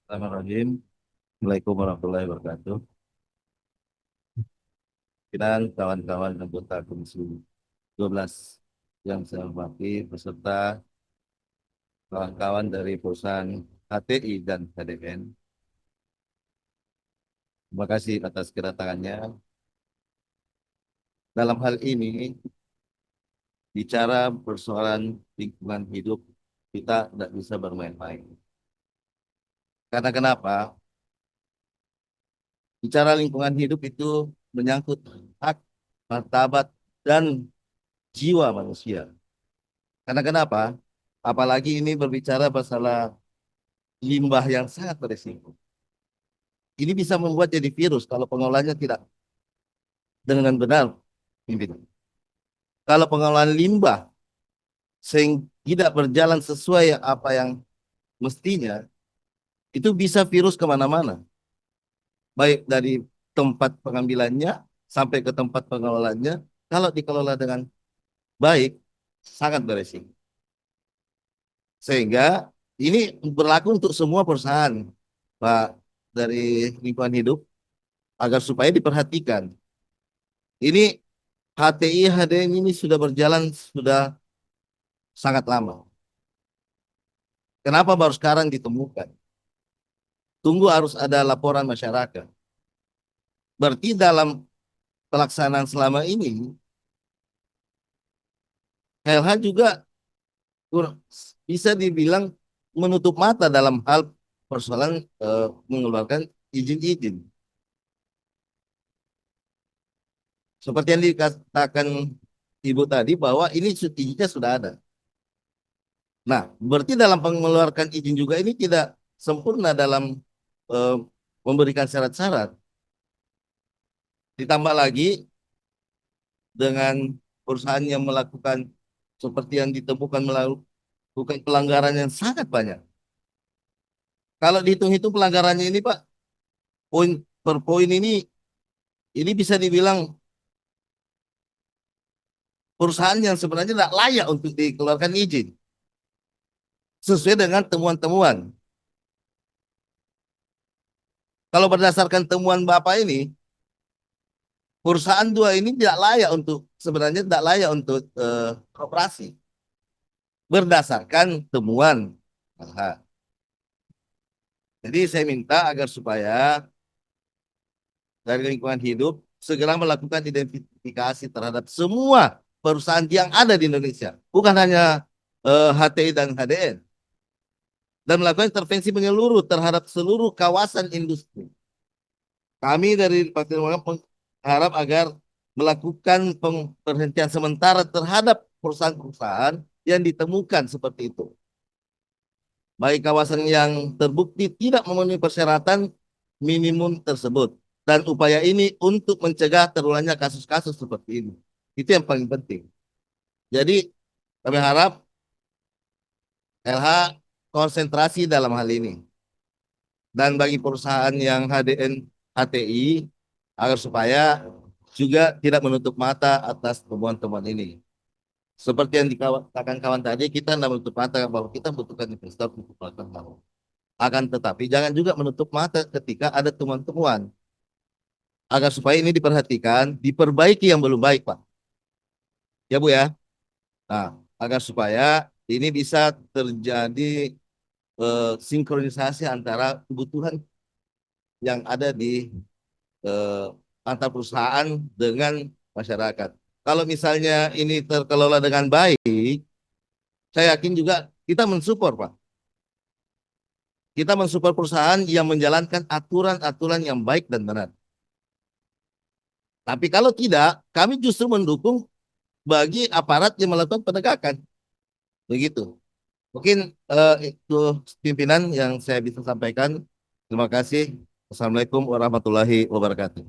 Bismillahirrahmanirrahim. Assalamualaikum warahmatullahi wabarakatuh. Dan kawan-kawan anggota Komisi 12 yang saya hormati beserta kawan-kawan dari perusahaan HTI dan HDN. Terima kasih atas kedatangannya. Dalam hal ini, bicara persoalan lingkungan hidup, kita tidak bisa bermain-main. Karena kenapa? Bicara lingkungan hidup itu menyangkut hak, martabat, dan jiwa manusia. Karena kenapa? Apalagi ini berbicara masalah limbah yang sangat berisiko. Ini bisa membuat jadi virus kalau pengolahannya tidak dengan benar, pimpinan. Kalau pengolahan limbah sehingga tidak berjalan sesuai apa yang mestinya, itu bisa virus kemana-mana. Baik dari tempat pengambilannya sampai ke tempat pengelolaannya. Kalau dikelola dengan baik, sangat berisiko. Sehingga ini berlaku untuk semua perusahaan, Pak, dari lingkungan hidup, agar supaya diperhatikan. Ini HTI HDN ini sudah berjalan sudah sangat lama. Kenapa baru sekarang ditemukan? Tunggu harus ada laporan masyarakat. Berarti dalam pelaksanaan selama ini, KLH juga bisa dibilang menutup mata dalam hal persoalan mengeluarkan izin-izin. Seperti yang dikatakan Ibu tadi bahwa ini izinnya sudah ada. Nah, berarti dalam mengeluarkan izin juga ini tidak sempurna dalam eh, memberikan syarat-syarat. Ditambah lagi dengan perusahaan yang melakukan seperti yang ditemukan melakukan pelanggaran yang sangat banyak. Kalau dihitung-hitung pelanggarannya ini, Pak, poin per poin ini bisa dibilang perusahaan yang sebenarnya tidak layak untuk dikeluarkan izin sesuai dengan temuan-temuan. Kalau berdasarkan temuan Bapak ini, perusahaan dua ini tidak layak untuk sebenarnya tidak layak untuk operasi berdasarkan temuan. Nah, jadi saya minta agar supaya dari lingkungan hidup segera melakukan identifikasi terhadap semua perusahaan yang ada di Indonesia, bukan hanya HTI dan HDN, dan melakukan intervensi menyeluruh terhadap seluruh kawasan industri. Kami dari Partai Demokrat mengharap agar melakukan pemberhentian sementara terhadap perusahaan-perusahaan yang ditemukan seperti itu. Baik kawasan yang terbukti tidak memenuhi persyaratan minimum tersebut. Dan upaya ini untuk mencegah terulangnya kasus-kasus seperti ini. Itu yang paling penting. Jadi kami harap LH konsentrasi dalam hal ini. Dan bagi perusahaan yang HDN HTI agar supaya juga tidak menutup mata atas temuan-temuan ini. Seperti yang dikatakan kawan tadi, kita tidak menutup mata bahwa kita membutuhkan investor untuk melakukan hal. Akan tetapi jangan juga menutup mata ketika ada temuan-temuan. Agar supaya ini diperhatikan, diperbaiki yang belum baik, Pak. Ya, Bu ya. Nah, agar supaya ini bisa terjadi sinkronisasi antara kebutuhan yang ada di eh, antar perusahaan dengan masyarakat. Kalau misalnya ini terkelola dengan baik, saya yakin juga kita mensupport, Pak. Kita mensupport perusahaan yang menjalankan aturan-aturan yang baik dan benar. Tapi kalau tidak, kami justru mendukung bagi aparat yang melakukan penegakan. Begitu. Mungkin itu pimpinan yang saya bisa sampaikan. Terima kasih. Assalamualaikum warahmatullahi wabarakatuh.